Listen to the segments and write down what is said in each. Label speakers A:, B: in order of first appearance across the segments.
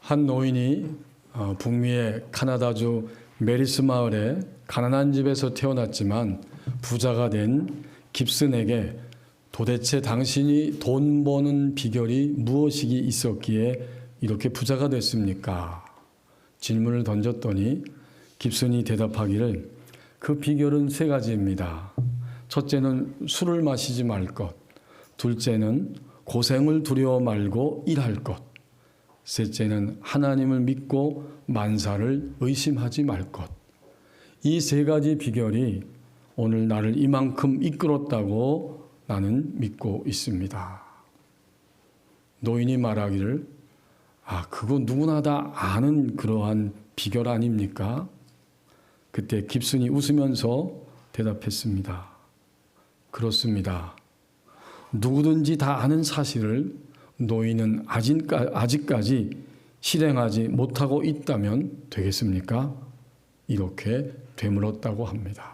A: 한 노인이 북미의 카나다주 메리스 마을에 가난한 집에서 태어났지만 부자가 된 깁슨에게 도대체 당신이 돈 버는 비결이 무엇이 있었기에 이렇게 부자가 됐습니까? 질문을 던졌더니 깁슨이 대답하기를 그 비결은 세 가지입니다. 첫째는 술을 마시지 말 것, 둘째는 고생을 두려워 말고 일할 것, 셋째는 하나님을 믿고 만사를 의심하지 말 것. 이 세 가지 비결이 오늘 나를 이만큼 이끌었다고 나는 믿고 있습니다. 노인이 말하기를 그거 누구나 다 아는 그러한 비결 아닙니까? 그때 깁슨이 웃으면서 대답했습니다. 그렇습니다. 누구든지 다 아는 사실을 노인은 아직까지 실행하지 못하고 있다면 되겠습니까? 이렇게 되물었다고 합니다.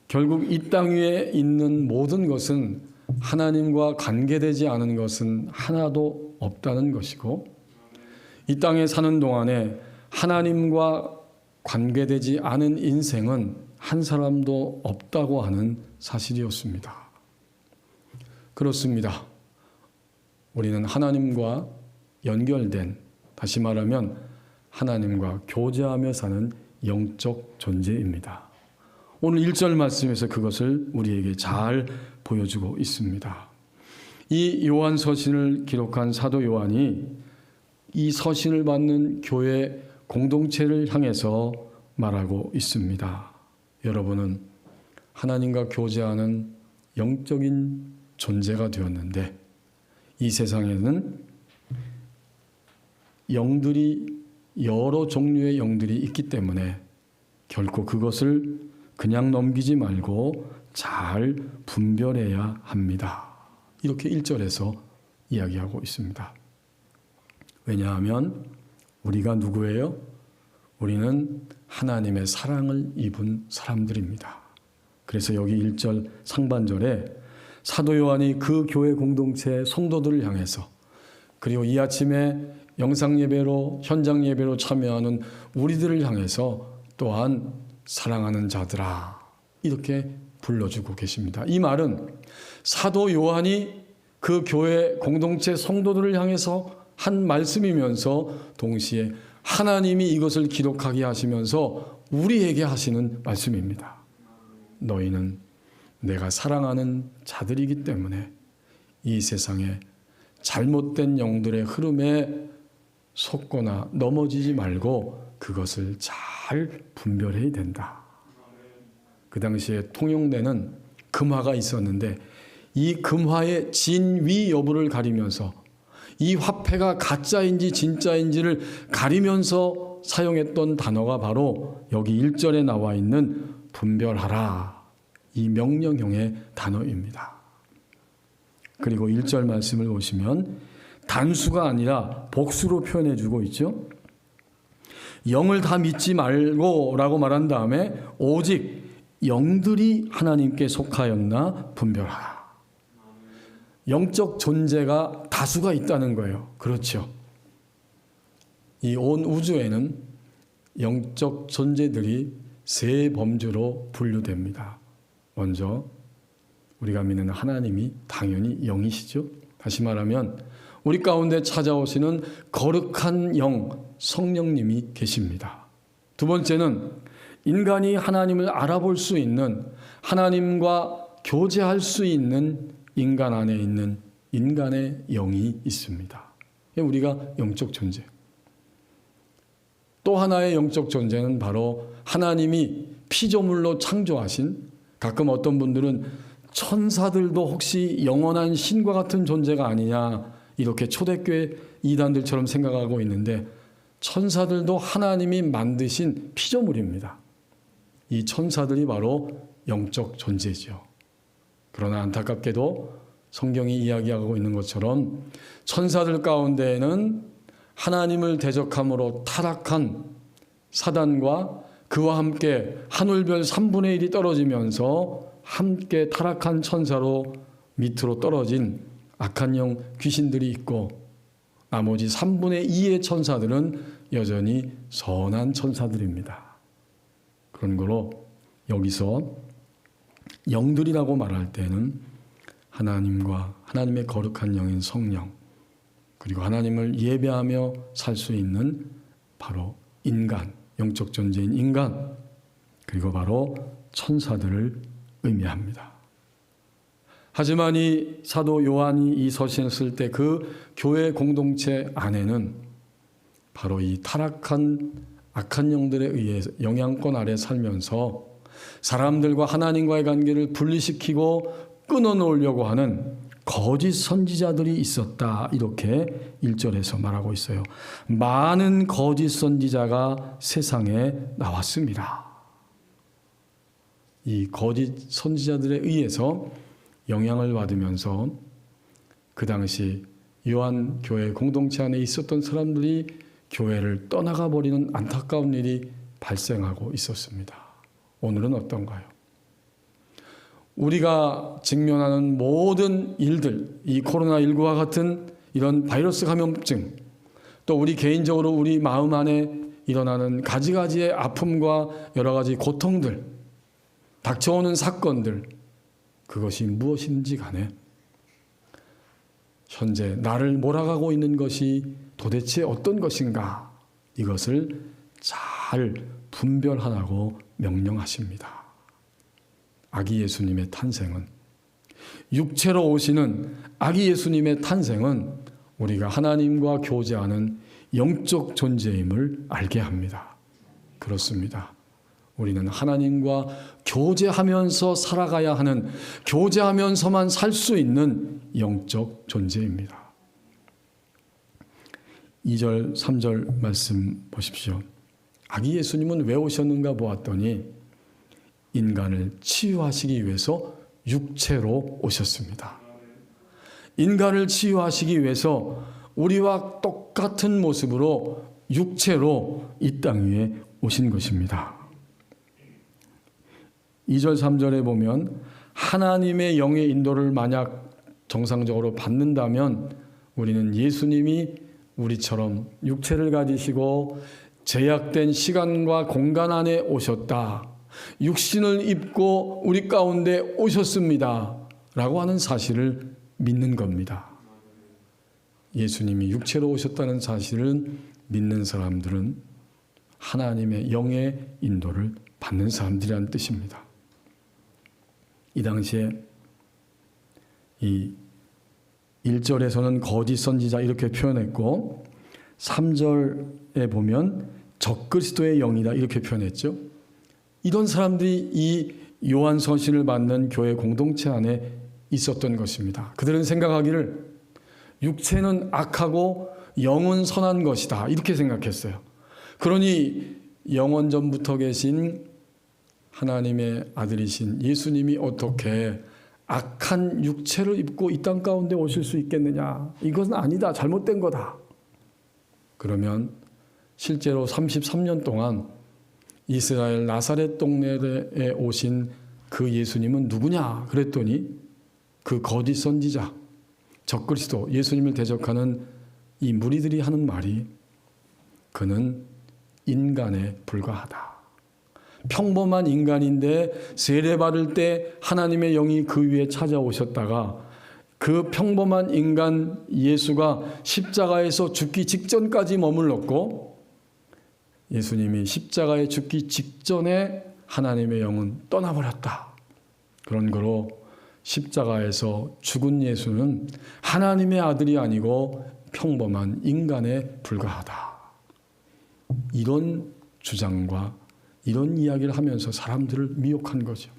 A: 결국 이 땅 위에 있는 모든 것은 하나님과 관계되지 않은 것은 하나도 없다는 것이고, 이 땅에 사는 동안에 하나님과 관계되지 않은 인생은 한 사람도 없다고 하는 사실이었습니다. 그렇습니다. 우리는 하나님과 연결된, 다시 말하면 하나님과 교제하며 사는 영적 존재입니다. 오늘 1절 말씀에서 그것을 우리에게 잘 보여주고 있습니다. 이 요한 서신을 기록한 사도 요한이 이 서신을 받는 교회 공동체를 향해서 말하고 있습니다. 여러분은 하나님과 교제하는 영적인 존재가 되었는데 이 세상에는 영들이 여러 종류의 영들이 있기 때문에 결코 그것을 그냥 넘기지 말고 잘 분별해야 합니다. 이렇게 1절에서 이야기하고 있습니다. 왜냐하면 우리가 누구예요? 우리는 하나님의 사랑을 입은 사람들입니다. 그래서 여기 1절 상반절에 사도 요한이 그 교회 공동체 성도들을 향해서, 그리고 이 아침에 영상 예배로, 현장 예배로 참여하는 우리들을 향해서 또한 사랑하는 자들아 이렇게 불러주고 계십니다. 이 말은 사도 요한이 그 교회 공동체 성도들을 향해서 한 말씀이면서 동시에 하나님이 이것을 기록하게 하시면서 우리에게 하시는 말씀입니다. 너희는 내가 사랑하는 자들이기 때문에 이 세상에 잘못된 영들의 흐름에 속거나 넘어지지 말고 그것을 잘 분별해야 된다. 그 당시에 통용되는 금화가 있었는데 이 금화의 진위 여부를 가리면서 이 화폐가 가짜인지 진짜인지를 가리면서 사용했던 단어가 바로 여기 1절에 나와 있는 분별하라, 이 명령형의 단어입니다. 그리고 1절 말씀을 보시면 단수가 아니라 복수로 표현해 주고 있죠. 영을 다 믿지 말고 라고 말한 다음에 오직 영들이 하나님께 속하였나 분별하라. 영적 존재가 다수가 있다는 거예요. 그렇죠. 이 온 우주에는 영적 존재들이 세 범주로 분류됩니다. 먼저 우리가 믿는 하나님이 당연히 영이시죠. 다시 말하면 우리 가운데 찾아오시는 거룩한 영, 성령님이 계십니다. 두 번째는 인간이 하나님을 알아볼 수 있는, 하나님과 교제할 수 있는 인간 안에 있는 인간의 영이 있습니다. 우리가 영적 존재. 또 하나의 영적 존재는 바로 하나님이 피조물로 창조하신, 가끔 어떤 분들은 천사들도 혹시 영원한 신과 같은 존재가 아니냐 이렇게 초대교회 이단들처럼 생각하고 있는데, 천사들도 하나님이 만드신 피조물입니다. 이 천사들이 바로 영적 존재죠. 그러나 안타깝게도 성경이 이야기하고 있는 것처럼 천사들 가운데에는 하나님을 대적함으로 타락한 사단과 그와 함께 하늘별 3분의 1이 떨어지면서 함께 타락한 천사로 밑으로 떨어진 악한 영 귀신들이 있고, 나머지 3분의 2의 천사들은 여전히 선한 천사들입니다. 그런 거로 여기서 영들이라고 말할 때는 하나님과 하나님의 거룩한 영인 성령, 그리고 하나님을 예배하며 살 수 있는 바로 인간, 영적 존재인 인간, 그리고 바로 천사들을 의미합니다. 하지만 이 사도 요한이 이 서신을 쓸 때 그 교회 공동체 안에는 바로 이 타락한 악한 영들에 의해 영향권 아래 살면서 사람들과 하나님과의 관계를 분리시키고 끊어놓으려고 하는 거짓 선지자들이 있었다. 이렇게 1절에서 말하고 있어요. 많은 거짓 선지자가 세상에 나왔습니다. 이 거짓 선지자들에 의해서 영향을 받으면서 그 당시 요한 교회 공동체 안에 있었던 사람들이 교회를 떠나가 버리는 안타까운 일이 발생하고 있었습니다. 오늘은 어떤가요? 우리가 직면하는 모든 일들, 이 코로나19와 같은 이런 바이러스 감염증, 또 우리 개인적으로 우리 마음 안에 일어나는 가지가지의 아픔과 여러 가지 고통들, 닥쳐오는 사건들, 그것이 무엇인지 간에 현재 나를 몰아가고 있는 것이 도대체 어떤 것인가, 이것을 잘 분별하라고 명령하십니다. 아기 예수님의 탄생은, 육체로 오시는 아기 예수님의 탄생은 우리가 하나님과 교제하는 영적 존재임을 알게 합니다. 그렇습니다. 우리는 하나님과 교제하면서 살아가야 하는, 교제하면서만 살 수 있는 영적 존재입니다. 2절, 3절 말씀 보십시오. 아기 예수님은 왜 오셨는가 보았더니 인간을 치유하시기 위해서 육체로 오셨습니다. 인간을 치유하시기 위해서 우리와 똑같은 모습으로 육체로 이 땅 위에 오신 것입니다. 2절, 3절에 보면 하나님의 영의 인도를 만약 정상적으로 받는다면 우리는 예수님이 우리처럼 육체를 가지시고 제약된 시간과 공간 안에 오셨다, 육신을 입고 우리 가운데 오셨습니다 라고 하는 사실을 믿는 겁니다. 예수님이 육체로 오셨다는 사실을 믿는 사람들은 하나님의 영의 인도를 받는 사람들이라는 뜻입니다. 이 당시에 이 1절에서는 거짓 선지자 이렇게 표현했고 3절에 보면 적그리스도의 영이다 이렇게 표현했죠. 이런 사람들이 이 요한 서신을 받는 교회 공동체 안에 있었던 것입니다. 그들은 생각하기를 육체는 악하고 영은 선한 것이다 이렇게 생각했어요. 그러니 영원 전부터 계신 하나님의 아들이신 예수님이 어떻게 악한 육체를 입고 이 땅 가운데 오실 수 있겠느냐, 이것은 아니다, 잘못된 거다. 그러면 실제로 33년 동안 이스라엘 나사렛 동네에 오신 그 예수님은 누구냐 그랬더니 그 거짓 선지자 적그리스도 예수님을 대적하는 이 무리들이 하는 말이 그는 인간에 불과하다. 평범한 인간인데 세례받을 때 하나님의 영이 그 위에 찾아오셨다가 그 평범한 인간 예수가 십자가에서 죽기 직전까지 머물렀고 예수님이 십자가에 죽기 직전에 하나님의 영은 떠나버렸다. 그런 거로 십자가에서 죽은 예수는 하나님의 아들이 아니고 평범한 인간에 불과하다. 이런 주장과 이런 이야기를 하면서 사람들을 미혹한 거죠.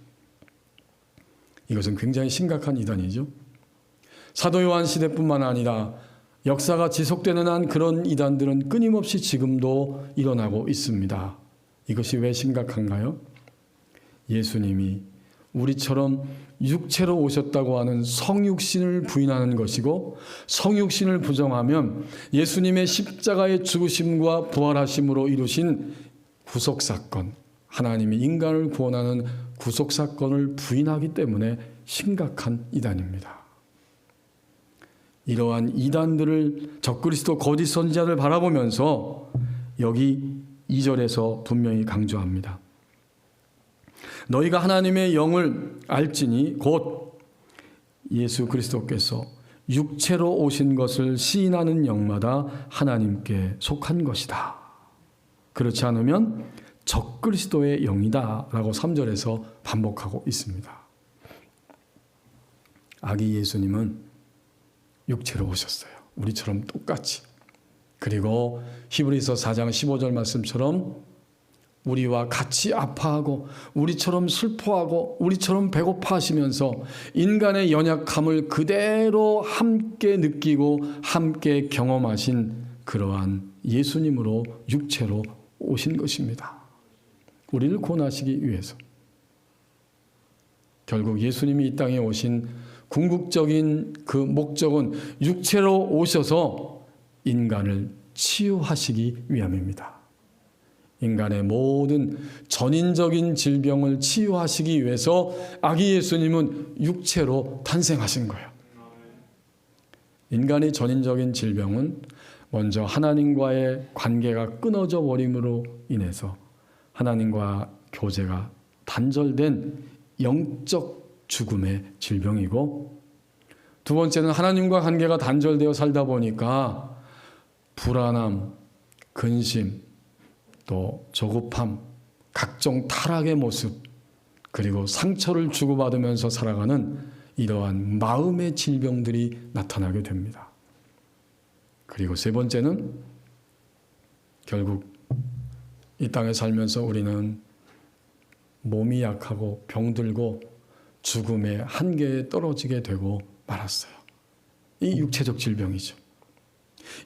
A: 이것은 굉장히 심각한 이단이죠. 사도 요한 시대뿐만 아니라 역사가 지속되는 한 그런 이단들은 끊임없이 지금도 일어나고 있습니다. 이것이 왜 심각한가요? 예수님이 우리처럼 육체로 오셨다고 하는 성육신을 부인하는 것이고 성육신을 부정하면 예수님의 십자가의 죽으심과 부활하심으로 이루신 구속사건, 하나님이 인간을 구원하는 구속사건을 부인하기 때문에 심각한 이단입니다. 이러한 이단들을, 적그리스도 거짓 선지자를 바라보면서 여기 2절에서 분명히 강조합니다. 너희가 하나님의 영을 알지니 곧 예수 그리스도께서 육체로 오신 것을 시인하는 영마다 하나님께 속한 것이다. 그렇지 않으면 적그리스도의 영이다 라고 3절에서 반복하고 있습니다. 아기 예수님은 육체로 오셨어요. 우리처럼 똑같이. 그리고 히브리서 4장 15절 말씀처럼 우리와 같이 아파하고 우리처럼 슬퍼하고 우리처럼 배고파하시면서 인간의 연약함을 그대로 함께 느끼고 함께 경험하신 그러한 예수님으로 육체로 오신 것입니다. 우리를 구원하시기 위해서. 결국 예수님이 이 땅에 오신 궁극적인 그 목적은 육체로 오셔서 인간을 치유하시기 위함입니다. 인간의 모든 전인적인 질병을 치유하시기 위해서 아기 예수님은 육체로 탄생하신 거예요. 인간의 전인적인 질병은 먼저 하나님과의 관계가 끊어져 버림으로 인해서 하나님과 교제가 단절된 영적 죽음의 질병이고, 두 번째는 하나님과 관계가 단절되어 살다 보니까 불안함, 근심, 또 조급함, 각종 타락의 모습, 그리고 상처를 주고받으면서 살아가는 이러한 마음의 질병들이 나타나게 됩니다. 그리고 세 번째는 결국 이 땅에 살면서 우리는 몸이 약하고 병들고 죽음의 한계에 떨어지게 되고 말았어요. 이 육체적 질병이죠.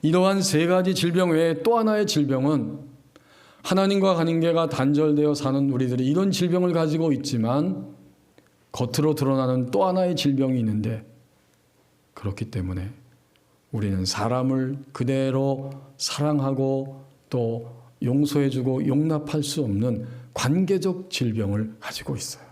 A: 이러한 세 가지 질병 외에 또 하나의 질병은 하나님과 관계가 단절되어 사는 우리들이 이런 질병을 가지고 있지만 겉으로 드러나는 또 하나의 질병이 있는데, 그렇기 때문에 우리는 사람을 그대로 사랑하고 또 용서해주고 용납할 수 없는 관계적 질병을 가지고 있어요.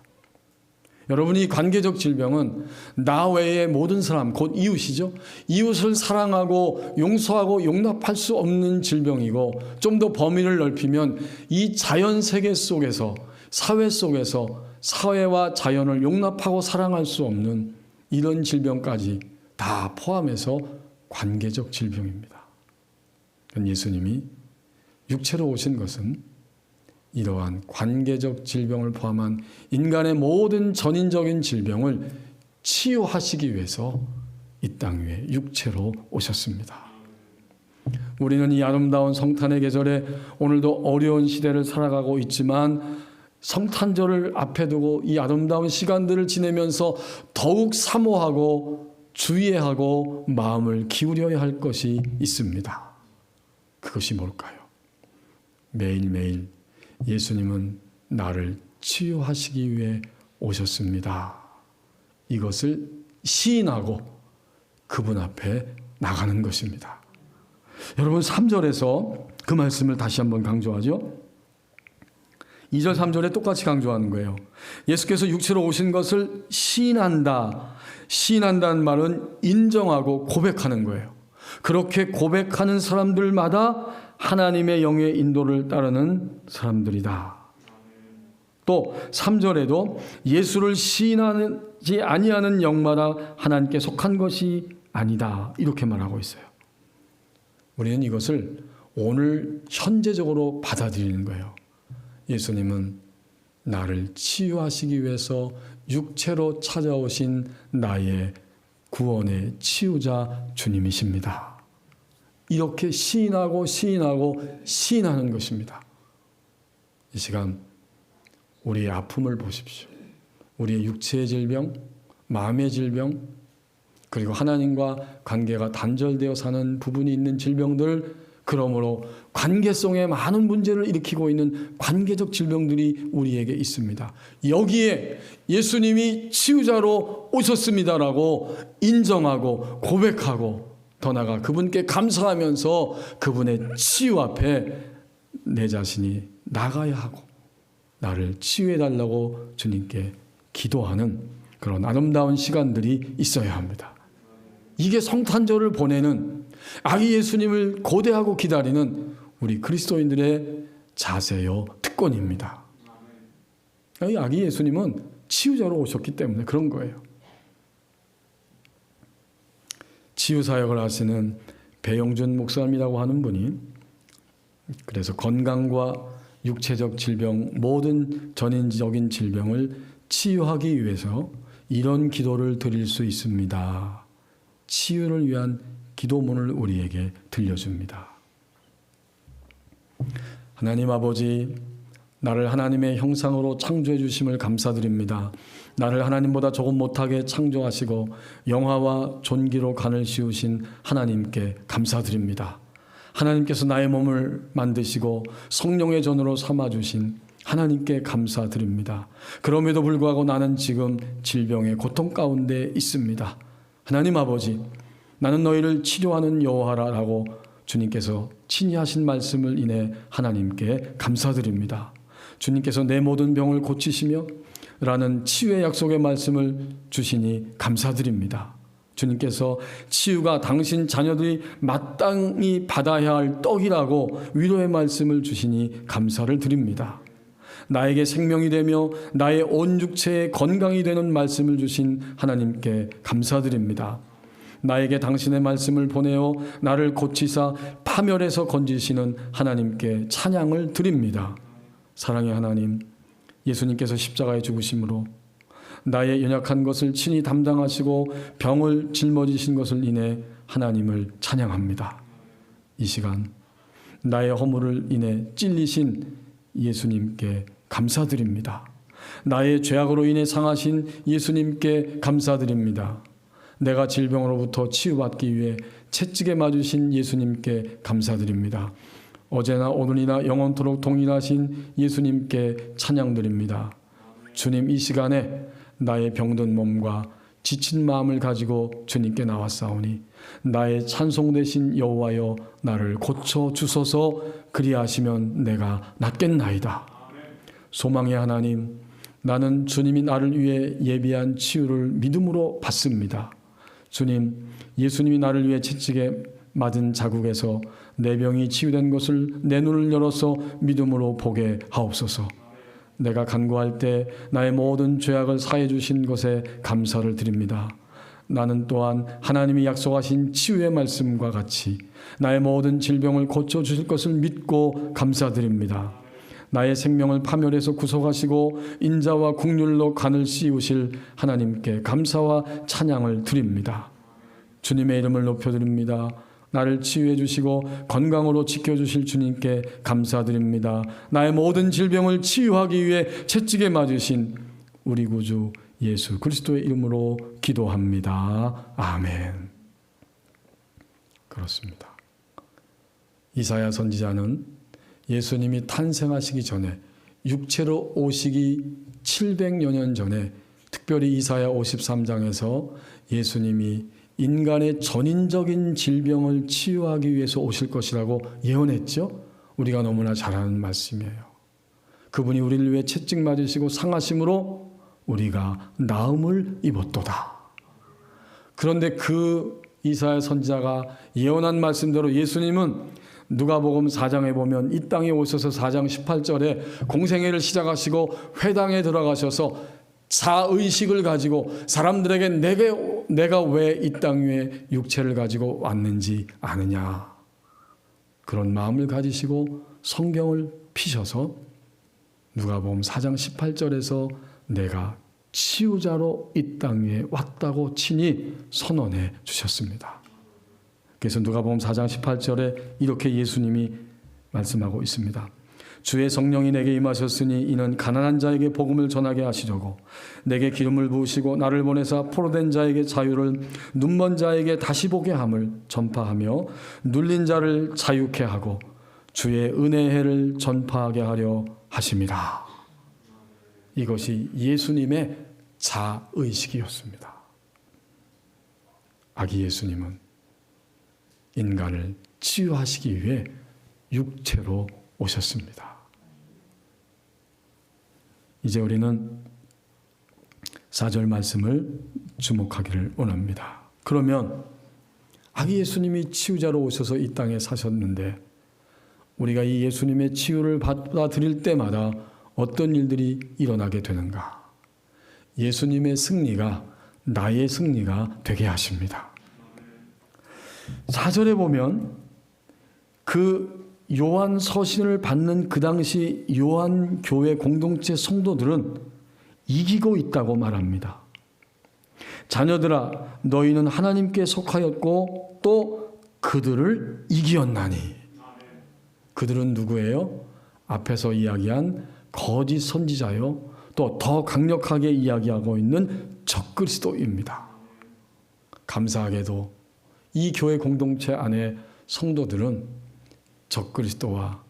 A: 여러분이 관계적 질병은 나 외의 모든 사람, 곧 이웃이죠. 이웃을 사랑하고 용서하고 용납할 수 없는 질병이고, 좀 더 범위를 넓히면 이 자연 세계 속에서, 사회 속에서 사회와 자연을 용납하고 사랑할 수 없는 이런 질병까지 다 포함해서 관계적 질병입니다. 예수님이 육체로 오신 것은 이러한 관계적 질병을 포함한 인간의 모든 전인적인 질병을 치유하시기 위해서 이 땅 위에 육체로 오셨습니다. 우리는 이 아름다운 성탄의 계절에 오늘도 어려운 시대를 살아가고 있지만, 성탄절을 앞에 두고 이 아름다운 시간들을 지내면서 더욱 사모하고 주의하고 마음을 기울여야 할 것이 있습니다. 그것이 뭘까요? 매일매일 예수님은 나를 치유하시기 위해 오셨습니다. 이것을 시인하고 그분 앞에 나가는 것입니다. 여러분, 3절에서 그 말씀을 다시 한번 강조하죠. 2절 3절에 똑같이 강조하는 거예요. 예수께서 육체로 오신 것을 시인한다. 시인한다는 말은 인정하고 고백하는 거예요. 그렇게 고백하는 사람들마다 하나님의 영의 인도를 따르는 사람들이다. 또 3절에도 예수를 시인하지 아니하는 영마다 하나님께 속한 것이 아니다. 이렇게 말하고 있어요. 우리는 이것을 오늘 현재적으로 받아들이는 거예요. 예수님은 나를 치유하시기 위해서 육체로 찾아오신 나의 구원의 치유자 주님이십니다. 이렇게 시인하고 시인하고 시인하는 것입니다. 이 시간 우리의 아픔을 보십시오. 우리의 육체의 질병, 마음의 질병, 그리고 하나님과 관계가 단절되어 사는 부분이 있는 질병들, 그러므로 관계성에 많은 문제를 일으키고 있는 관계적 질병들이 우리에게 있습니다. 여기에 예수님이 치유자로 오셨습니다라고 인정하고 고백하고, 더 나아가 그분께 감사하면서 그분의 치유 앞에 내 자신이 나가야 하고 나를 치유해달라고 주님께 기도하는 그런 아름다운 시간들이 있어야 합니다. 이게 성탄절을 보내는 아기 예수님을 고대하고 기다리는 우리 그리스도인들의 자세요 특권입니다. 이 아기 예수님은 치유자로 오셨기 때문에 그런 거예요. 치유사역을 하시는 배영준 목사님이라고 하는 분이 그래서 건강과 육체적 질병, 모든 전인적인 질병을 치유하기 위해서 이런 기도를 드릴 수 있습니다. 치유를 위한 기도문을 우리에게 들려줍니다. 하나님 아버지, 나를 하나님의 형상으로 창조해 주심을 감사드립니다. 나를 하나님보다 조금 못하게 창조하시고 영화와 존귀로 간을 씌우신 하나님께 감사드립니다. 하나님께서 나의 몸을 만드시고 성령의 전으로 삼아주신 하나님께 감사드립니다. 그럼에도 불구하고 나는 지금 질병의 고통 가운데 있습니다. 하나님 아버지, 나는 너희를 치료하는 여호와라라고 주님께서 친히 하신 말씀을 인해 하나님께 감사드립니다. 주님께서 내 모든 병을 고치시며 라는 치유의 약속의 말씀을 주시니 감사드립니다. 주님께서 치유가 당신 자녀들이 마땅히 받아야 할 떡이라고 위로의 말씀을 주시니 감사를 드립니다. 나에게 생명이 되며 나의 온 육체의 건강이 되는 말씀을 주신 하나님께 감사드립니다. 나에게 당신의 말씀을 보내어 나를 고치사 파멸에서 건지시는 하나님께 찬양을 드립니다. 사랑의 하나님, 예수님께서 십자가에 죽으심으로 나의 연약한 것을 친히 담당하시고 병을 짊어지신 것을 인해 하나님을 찬양합니다. 이 시간 나의 허물을 인해 찔리신 예수님께 감사드립니다. 나의 죄악으로 인해 상하신 예수님께 감사드립니다. 내가 질병으로부터 치유받기 위해 채찍에 맞으신 예수님께 감사드립니다. 어제나 오늘이나 영원토록 동일하신 예수님께 찬양드립니다. 주님, 이 시간에 나의 병든 몸과 지친 마음을 가지고 주님께 나왔사오니 나의 찬송 되신 여호와여 나를 고쳐주소서. 그리하시면 내가 낫겠나이다. 소망의 하나님, 나는 주님이 나를 위해 예비한 치유를 믿음으로 받습니다. 주님, 예수님이 나를 위해 채찍에 맞은 자국에서 내 병이 치유된 것을 내 눈을 열어서 믿음으로 보게 하옵소서. 내가 간구할 때 나의 모든 죄악을 사해 주신 것에 감사를 드립니다. 나는 또한 하나님이 약속하신 치유의 말씀과 같이 나의 모든 질병을 고쳐주실 것을 믿고 감사드립니다. 나의 생명을 파멸해서 구속하시고 인자와 국률로 간을 씌우실 하나님께 감사와 찬양을 드립니다. 주님의 이름을 높여드립니다. 나를 치유해 주시고 건강으로 지켜주실 주님께 감사드립니다. 나의 모든 질병을 치유하기 위해 채찍에 맞으신 우리 구주 예수 그리스도의 이름으로 기도합니다. 아멘. 그렇습니다. 이사야 선지자는 예수님이 탄생하시기 전에 육체로 오시기 700여 년 전에 특별히 이사야 53장에서 예수님이 인간의 전인적인 질병을 치유하기 위해서 오실 것이라고 예언했죠. 우리가 너무나 잘 아는 말씀이에요. 그분이 우리를 위해 채찍 맞으시고 상하심으로 우리가 나음을 입었도다. 그런데 그 이사야 선지자가 예언한 말씀대로 예수님은 누가복음 4장에 보면 이 땅에 오셔서 4장 18절에 공생애를 시작하시고 회당에 들어가셔서 자의식을 가지고 사람들에게 내가 왜 이 땅 위에 육체를 가지고 왔는지 아느냐. 그런 마음을 가지시고 성경을 피셔서 누가복음 4장 18절에서 내가 치유자로 이 땅 위에 왔다고 친히 선언해 주셨습니다. 그래서 누가복음 4장 18절에 이렇게 예수님이 말씀하고 있습니다. 주의 성령이 내게 임하셨으니 이는 가난한 자에게 복음을 전하게 하시려고 내게 기름을 부으시고 나를 보내사 포로된 자에게 자유를 눈먼 자에게 다시 보게 함을 전파하며 눌린 자를 자유케 하고 주의 은혜의 해를 전파하게 하려 하심이라. 이것이 예수님의 자의식이었습니다. 아기 예수님은 인간을 치유하시기 위해 육체로 오셨습니다. 이제 우리는 4절 말씀을 주목하기를 원합니다. 그러면 아기 예수님이 치유자로 오셔서 이 땅에 사셨는데 우리가 이 예수님의 치유를 받아들일 때마다 어떤 일들이 일어나게 되는가? 예수님의 승리가 나의 승리가 되게 하십니다. 4절에 보면 그 요한 서신을 받는 그 당시 요한 교회 공동체 성도들은 이기고 있다고 말합니다. 자녀들아, 너희는 하나님께 속하였고 또 그들을 이기었나니. 그들은 누구예요? 앞에서 이야기한 거짓 선지자요, 또 더 강력하게 이야기하고 있는 적그리스도입니다. 감사하게도 이 교회 공동체 안에 성도들은 적그리스도와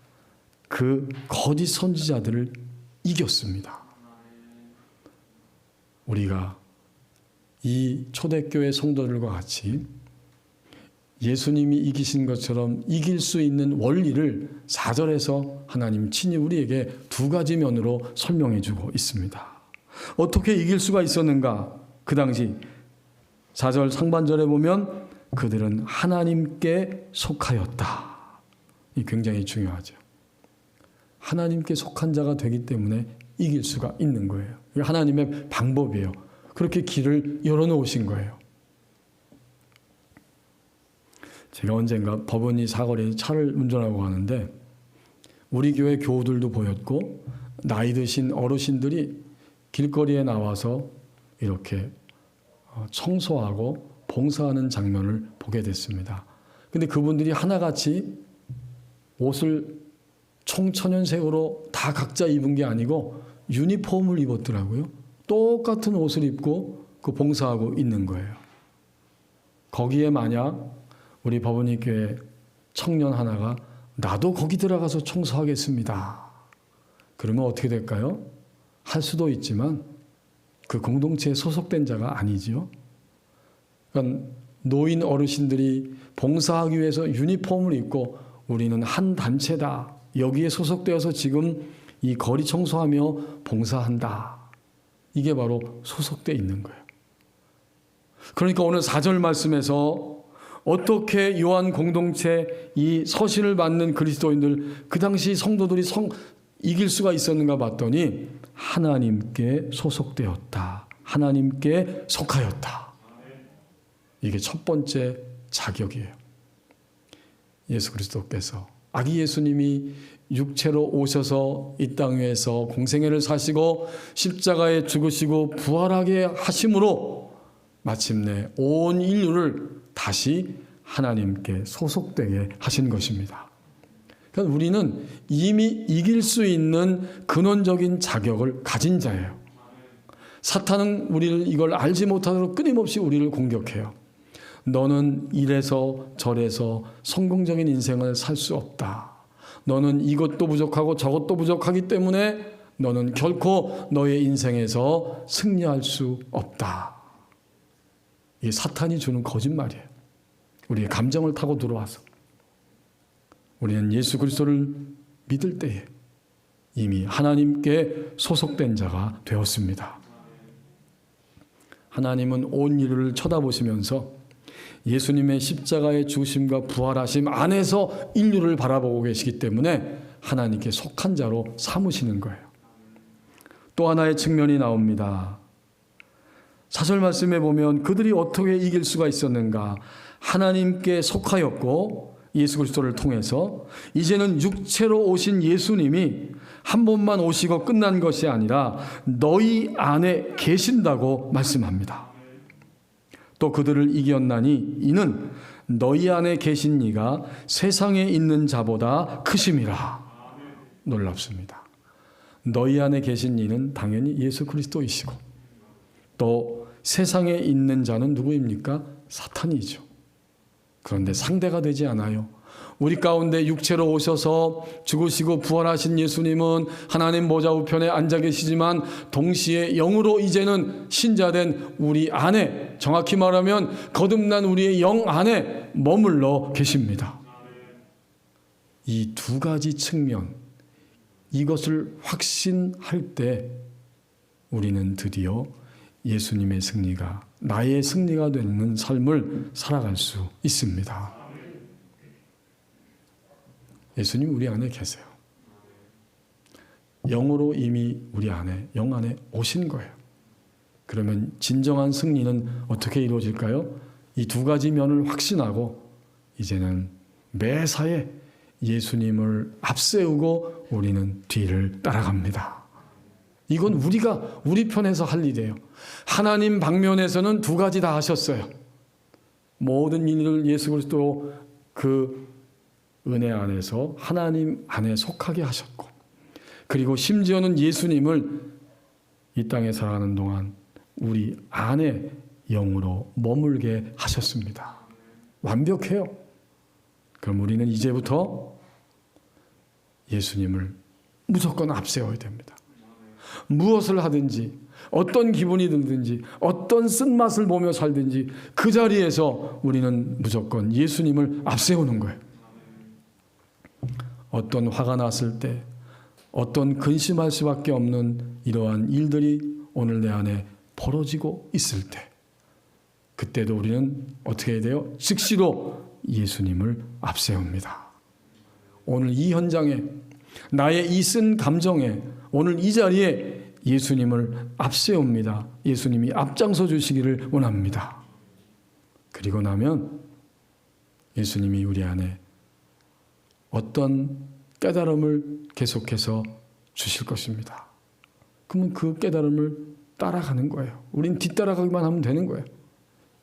A: 그 거짓 선지자들을 이겼습니다. 우리가 이 초대교회 성도들과 같이 예수님이 이기신 것처럼 이길 수 있는 원리를 4절에서 하나님 친히 우리에게 두 가지 면으로 설명해 주고 있습니다. 어떻게 이길 수가 있었는가? 그 당시 4절 상반절에 보면 그들은 하나님께 속하였다. 이 굉장히 중요하죠. 하나님께 속한 자가 되기 때문에 이길 수가 있는 거예요. 이게 하나님의 방법이에요. 그렇게 길을 열어놓으신 거예요. 제가 언젠가 법원이 사거리에 차를 운전하고 가는데 우리 교회 교우들도 보였고 나이 드신 어르신들이 길거리에 나와서 이렇게 청소하고 봉사하는 장면을 보게 됐습니다. 근데 그분들이 하나같이 옷을 총천연색으로 다 각자 입은 게 아니고 유니폼을 입었더라고요. 똑같은 옷을 입고 그 봉사하고 있는 거예요. 거기에 만약 우리 법원이 교회 청년 하나가 나도 거기 들어가서 청소하겠습니다. 그러면 어떻게 될까요? 할 수도 있지만 그 공동체에 소속된 자가 아니지요. 그러니까 노인 어르신들이 봉사하기 위해서 유니폼을 입고 우리는 한 단체다. 여기에 소속되어서 지금 이 거리 청소하며 봉사한다. 이게 바로 소속되어 있는 거예요. 그러니까 오늘 4절 말씀에서 어떻게 요한 공동체 이 서신을 받는 그리스도인들 그 당시 성도들이 이길 수가 있었는가 봤더니 하나님께 소속되었다. 하나님께 속하였다. 이게 첫 번째 자격이에요. 예수 그리스도께서 아기 예수님이 육체로 오셔서 이 땅 위에서 공생애를 사시고 십자가에 죽으시고 부활하게 하심으로 마침내 온 인류를 다시 하나님께 소속되게 하신 것입니다. 그러니까 우리는 이미 이길 수 있는 근원적인 자격을 가진 자예요. 사탄은 우리를 이걸 알지 못하도록 끊임없이 우리를 공격해요. 너는 이래서 저래서 성공적인 인생을 살 수 없다. 너는 이것도 부족하고 저것도 부족하기 때문에 너는 결코 너의 인생에서 승리할 수 없다. 이게 사탄이 주는 거짓말이에요. 우리의 감정을 타고 들어와서 우리는 예수 그리스도를 믿을 때에 이미 하나님께 소속된 자가 되었습니다. 하나님은 온 인류를 쳐다보시면서 예수님의 십자가의 죽으심과 부활하심 안에서 인류를 바라보고 계시기 때문에 하나님께 속한 자로 삼으시는 거예요. 또 하나의 측면이 나옵니다. 4절 말씀에 보면 그들이 어떻게 이길 수가 있었는가? 하나님께 속하였고 예수 그리스도를 통해서 이제는 육체로 오신 예수님이 한 번만 오시고 끝난 것이 아니라 너희 안에 계신다고 말씀합니다. 또 그들을 이겼나니 이는 너희 안에 계신 이가 세상에 있는 자보다 크심이라. 놀랍습니다. 너희 안에 계신 이는 당연히 예수 그리스도이시고 또 세상에 있는 자는 누구입니까? 사탄이죠. 그런데 상대가 되지 않아요. 우리 가운데 육체로 오셔서 죽으시고 부활하신 예수님은 하나님 보좌 우편에 앉아 계시지만 동시에 영으로 이제는 신자된 우리 안에, 정확히 말하면 거듭난 우리의 영 안에 머물러 계십니다. 이 두 가지 측면, 이것을 확신할 때 우리는 드디어 예수님의 승리가 나의 승리가 되는 삶을 살아갈 수 있습니다. 예수님 우리 안에 계세요. 영으로 이미 우리 안에, 영 안에 오신 거예요. 그러면 진정한 승리는 어떻게 이루어질까요? 이 두 가지 면을 확신하고 이제는 매사에 예수님을 앞세우고 우리는 뒤를 따라갑니다. 이건 우리가 우리 편에서 할 일이에요. 하나님 방면에서는 두 가지 다 하셨어요. 모든 일을 예수 그리스도 그 은혜 안에서 하나님 안에 속하게 하셨고, 그리고 심지어는 예수님을 이 땅에 살아가는 동안 우리 안에 영으로 머물게 하셨습니다. 완벽해요. 그럼 우리는 이제부터 예수님을 무조건 앞세워야 됩니다. 무엇을 하든지, 어떤 기분이 들든지, 어떤 쓴맛을 보며 살든지 그 자리에서 우리는 무조건 예수님을 앞세우는 거예요. 어떤 화가 났을 때, 어떤 근심할 수밖에 없는 이러한 일들이 오늘 내 안에 벌어지고 있을 때, 그때도 우리는 어떻게 해야 돼요? 즉시로 예수님을 앞세웁니다. 오늘 이 현장에, 나의 이 쓴 감정에, 오늘 이 자리에 예수님을 앞세웁니다. 예수님이 앞장서 주시기를 원합니다. 그리고 나면 예수님이 우리 안에 어떤 깨달음을 계속해서 주실 것입니다. 그러면 그 깨달음을 따라가는 거예요. 우린 뒤따라가기만 하면 되는 거예요.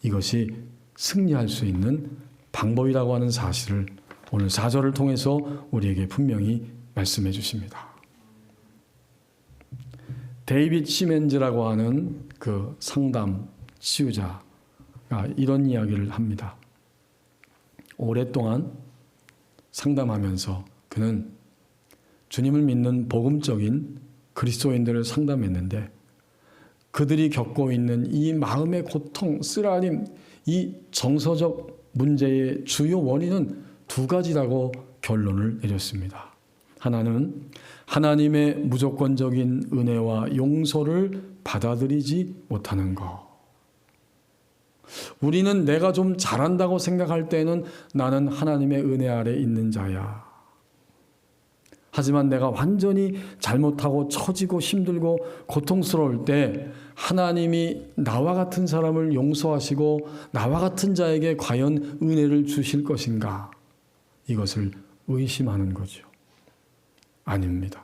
A: 이것이 승리할 수 있는 방법이라고 하는 사실을 오늘 4절을 통해서 우리에게 분명히 말씀해 주십니다. 데이빗 시멘즈라고 하는 그 상담 치유자가 이런 이야기를 합니다. 오랫동안 상담하면서 그는 주님을 믿는 복음적인 그리스도인들을 상담했는데, 그들이 겪고 있는 이 마음의 고통, 쓰라림, 이 정서적 문제의 주요 원인은 두 가지라고 결론을 내렸습니다. 하나는 하나님의 무조건적인 은혜와 용서를 받아들이지 못하는 것. 우리는 내가 좀 잘한다고 생각할 때는 나는 하나님의 은혜 아래 있는 자야. 하지만 내가 완전히 잘못하고 처지고 힘들고 고통스러울 때 하나님이 나와 같은 사람을 용서하시고 나와 같은 자에게 과연 은혜를 주실 것인가? 이것을 의심하는 거죠. 아닙니다.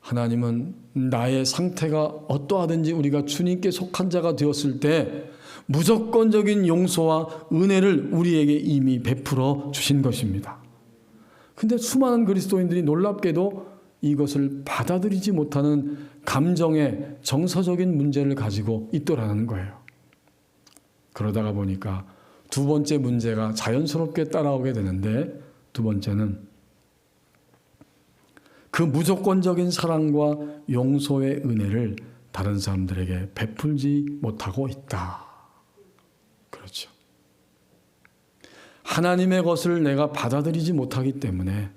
A: 하나님은 나의 상태가 어떠하든지 우리가 주님께 속한 자가 되었을 때 무조건적인 용서와 은혜를 우리에게 이미 베풀어 주신 것입니다. 근데 수많은 그리스도인들이 놀랍게도 이것을 받아들이지 못하는 감정의 정서적인 문제를 가지고 있더라는 거예요. 그러다가 보니까 두 번째 문제가 자연스럽게 따라오게 되는데, 두 번째는 그 무조건적인 사랑과 용서의 은혜를 다른 사람들에게 베풀지 못하고 있다. 그렇죠. 하나님의 것을 내가 받아들이지 못하기 때문에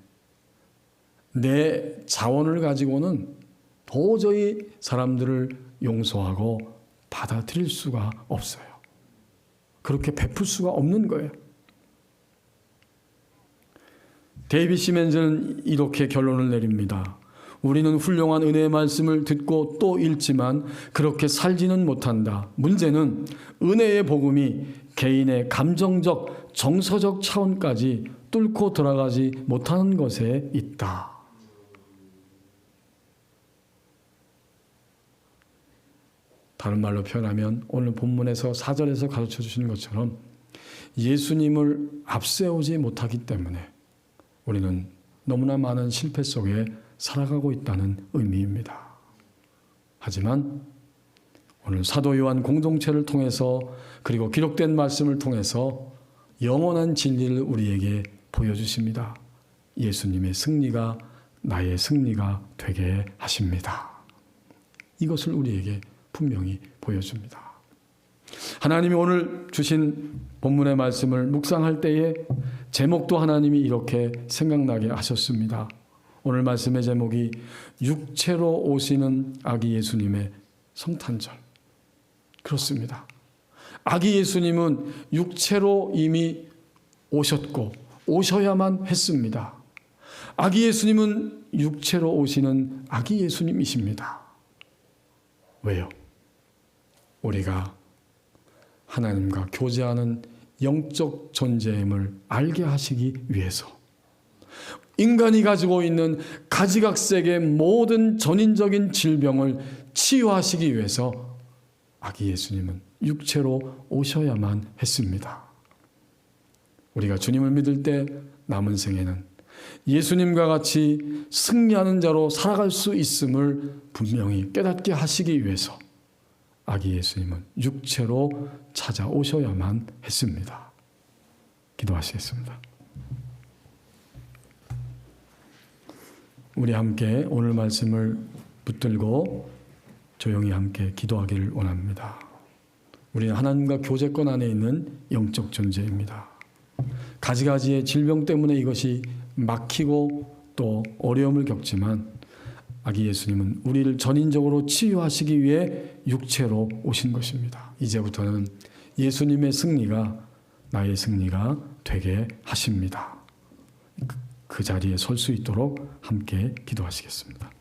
A: 내 자원을 가지고는 도저히 사람들을 용서하고 받아들일 수가 없어요. 그렇게 베풀 수가 없는 거예요. 데이빗 시멘즈는 이렇게 결론을 내립니다. 우리는 훌륭한 은혜의 말씀을 듣고 또 읽지만 그렇게 살지는 못한다. 문제는 은혜의 복음이 개인의 감정적, 정서적 차원까지 뚫고 들어가지 못하는 것에 있다. 다른 말로 표현하면 오늘 본문에서 4절에서 가르쳐 주시는 것처럼 예수님을 앞세우지 못하기 때문에 우리는 너무나 많은 실패 속에 살아가고 있다는 의미입니다. 하지만 오늘 사도 요한 공동체를 통해서, 그리고 기록된 말씀을 통해서 영원한 진리를 우리에게 보여주십니다. 예수님의 승리가 나의 승리가 되게 하십니다. 이것을 우리에게 분명히 보여줍니다. 하나님이 오늘 주신 본문의 말씀을 묵상할 때에 제목도 하나님이 이렇게 생각나게 하셨습니다. 오늘 말씀의 제목이 육체로 오시는 아기 예수님의 성탄절. 그렇습니다. 아기 예수님은 육체로 이미 오셨고 오셔야만 했습니다. 아기 예수님은 육체로 오시는 아기 예수님이십니다. 왜요? 우리가 하나님과 교제하는 영적 존재임을 알게 하시기 위해서, 인간이 가지고 있는 가지각색의 모든 전인적인 질병을 치유하시기 위해서 아기 예수님은 육체로 오셔야만 했습니다. 우리가 주님을 믿을 때 남은 생에는 예수님과 같이 승리하는 자로 살아갈 수 있음을 분명히 깨닫게 하시기 위해서 아기 예수님은 육체로 찾아오셔야만 했습니다. 기도하시겠습니다. 우리 함께 오늘 말씀을 붙들고 조용히 함께 기도하기를 원합니다. 우리는 하나님과 교제권 안에 있는 영적 존재입니다. 가지가지의 질병 때문에 이것이 막히고 또 어려움을 겪지만 아기 예수님은 우리를 전인적으로 치유하시기 위해 육체로 오신 것입니다. 이제부터는 예수님의 승리가 나의 승리가 되게 하십니다. 그 자리에 설 수 있도록 함께 기도하시겠습니다.